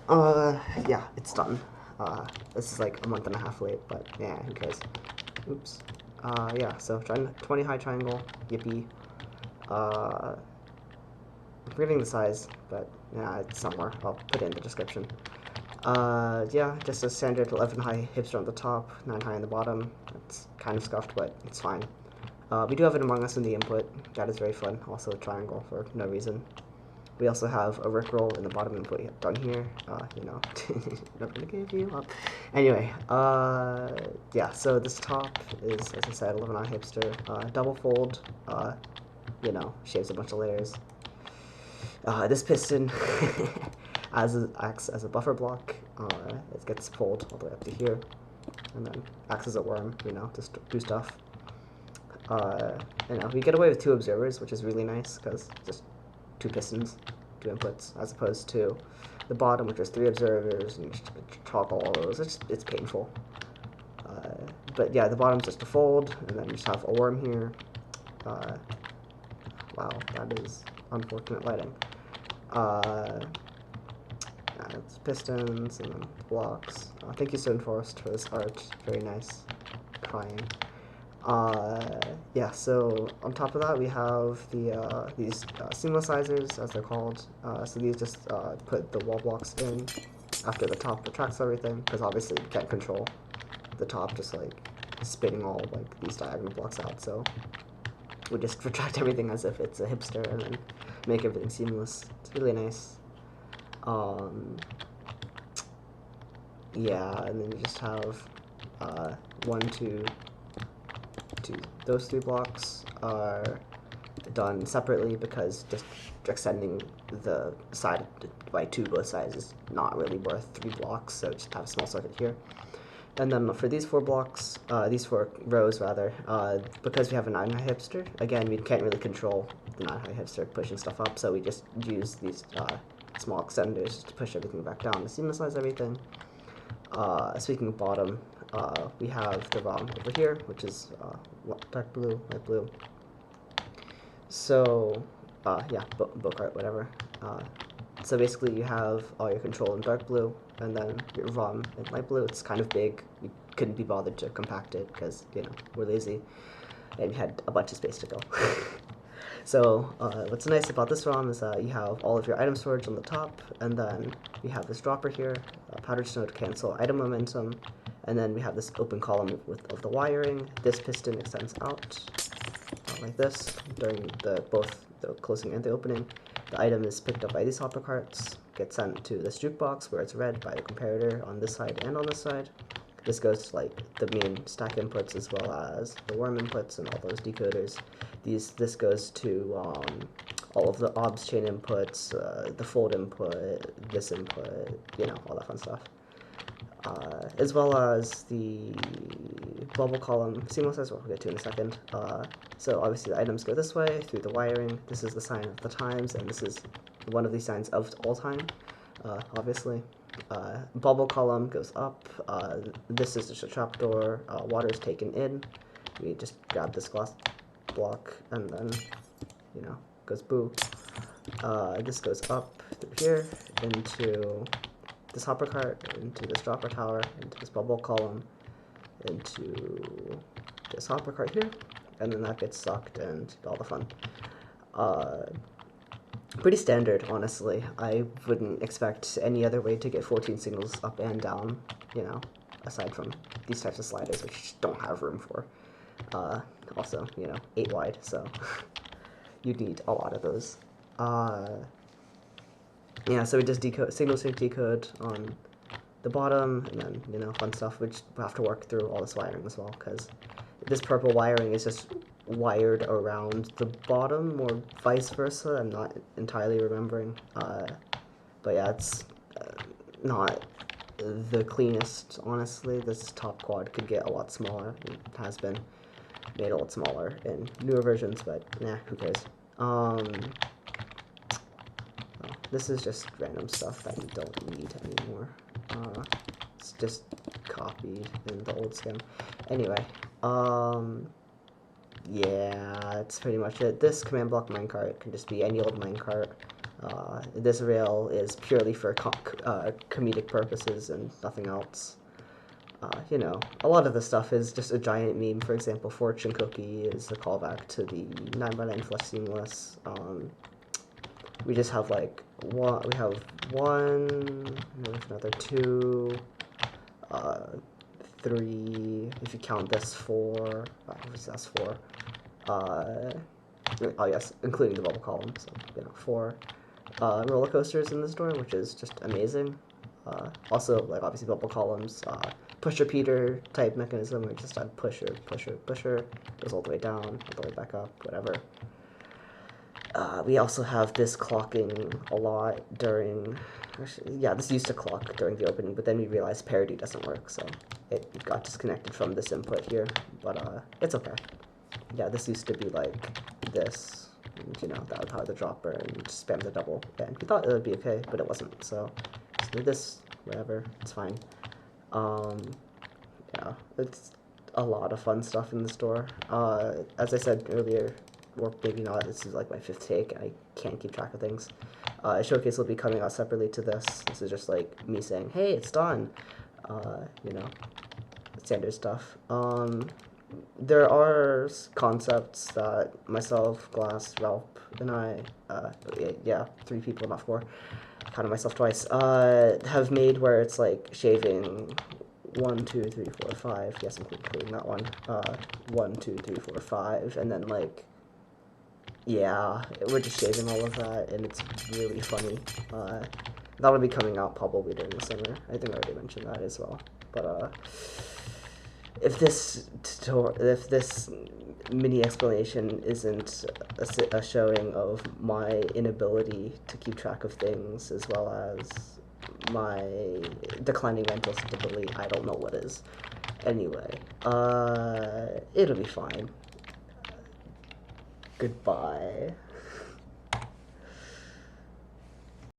Yeah, it's done. This is like a month and a half late, but yeah, who cares? Oops. Yeah, so 20 high triangle, yippee. I'm forgetting the size, but yeah, it's somewhere. I'll put it in the description. Yeah, just a standard 11 high hipster on the top, 9 high on the bottom. It's kind of scuffed, but it's fine. We do have an Among Us in the input. That is very fun. Also a triangle for no reason. We also have a Rickroll in the bottom input down here. You know, not gonna give you up. Anyway, yeah. So this top is, as I said, 11 high hipster. Double fold. You know, shaves a bunch of layers. This piston acts as a buffer block. It gets pulled all the way up to here, and then acts as a worm. You know, to do stuff. You know, we get away with 2 observers, which is really nice because just 2 pistons, 2 inputs, as opposed to the bottom, which is 3 observers and toggle all those. It's painful. But yeah, the bottom's just a fold, and then you just have a worm here. Wow, that is unfortunate lighting. It's pistons and then blocks. Thank you, SToneForesT, for this art. Very nice. Crying. Yeah, so on top of that we have these seamlessizers, as they're called. So these just put the wall blocks in after the top retracts everything, because obviously you can't control the top just like spitting all like these diagonal blocks out, so we just retract everything as if it's a hipster and then make everything seamless. It's really nice. Yeah, and then you just have 1, 2, those 3 blocks are done separately because just extending the side by 2 both sides is not really worth 3 blocks, so just have a small circuit here. And then for these 4 blocks, these 4 rows rather, because we have a 9 high hipster, again, we can't really control the 9 high hipster pushing stuff up, so we just use these small extenders to push everything back down to seamlessize everything. Speaking of bottom, we have the ROM over here, which is dark blue, light blue. So, yeah, bookart, whatever. So basically you have all your control in dark blue, and then your ROM in light blue. It's kind of big. We couldn't be bothered to compact it because, you know, we're lazy, and we had a bunch of space to go. So what's nice about this ROM is that you have all of your item storage on the top, and then you have this dropper here, powdered snow to cancel item momentum, and then we have this open column of the wiring. This piston extends out like this during both the closing and the opening. The item is picked up by these hopper carts, gets sent to this jukebox where it's read by the comparator on this side and on this side. This goes to like the main stack inputs as well as the worm inputs and all those decoders. This goes to all of the obs chain inputs, the fold input, this input, you know, all that fun stuff. As well as the bubble column seamlessizer, we'll get to in a second. So obviously the items go this way through the wiring. This is the sign of the times, and this is one of the signs of all time, obviously. Bubble column goes up. This is just a trapdoor. Water is taken in. We just grab this glass block and then, you know, goes boo. This goes up through here into this hopper cart, into this dropper tower, into this bubble column, into this hopper cart here, and then that gets sucked and all the fun. Pretty standard, honestly. I wouldn't expect any other way to get 14 signals up and down, you know, aside from these types of sliders, which you just don't have room for. Also, you know, 8 wide, so you'd need a lot of those. Yeah, so we just signal sync decode on the bottom, and then, you know, fun stuff, which we have to work through all this wiring as well, because this purple wiring is just wired around the bottom, or vice versa. I'm not entirely remembering. But yeah, it's not the cleanest, honestly. This top quad could get a lot smaller. It has been made a lot smaller in newer versions, but nah, who cares. This is just random stuff that you don't need anymore. It's just copied in the old skim. Anyway, yeah, that's pretty much it. This command block minecart can just be any old minecart. This rail is purely for comedic purposes and nothing else. You know, a lot of the stuff is just a giant meme. For example, Fortune Cookie is a callback to the 9x9 Flush Seamless. We just have like one. We have one. There's another two. 3. If you count this 4. That's 4. Oh yes, including the bubble column. So you know, 4 roller coasters in the store, which is just amazing. Also, like obviously bubble columns. Push repeater type mechanism, where just on pusher, goes all the way down, all the way back up, whatever. We also have this clocking a lot during, actually, yeah, this used to clock during the opening, but then we realized parity doesn't work, so it got disconnected from this input here, but it's okay. Yeah, this used to be like this, and, you know, that would power the dropper and spam the double, and we thought it would be okay, but it wasn't, so just do this, whatever, it's fine. Yeah, it's a lot of fun stuff in the store. As I said earlier, or maybe not, this is like my 5th take, I can't keep track of things. Showcase will be coming out separately to this. This is just like me saying, hey, it's done. You know, standard stuff. There are concepts that myself, Glass, Ralph, and I, yeah, 3 people, not 4, counted myself twice, have made where it's like shaving 1, 2, 3, 4, 5, yes, including that one, 1, 2, 3, 4, 5, and then like, yeah, we're just shaving all of that, and it's really funny. That'll be coming out probably during the summer. I think I already mentioned that as well. But if this mini explanation isn't a showing of my inability to keep track of things, as well as my declining mental stability, I don't know what is. Anyway, it'll be fine. Goodbye.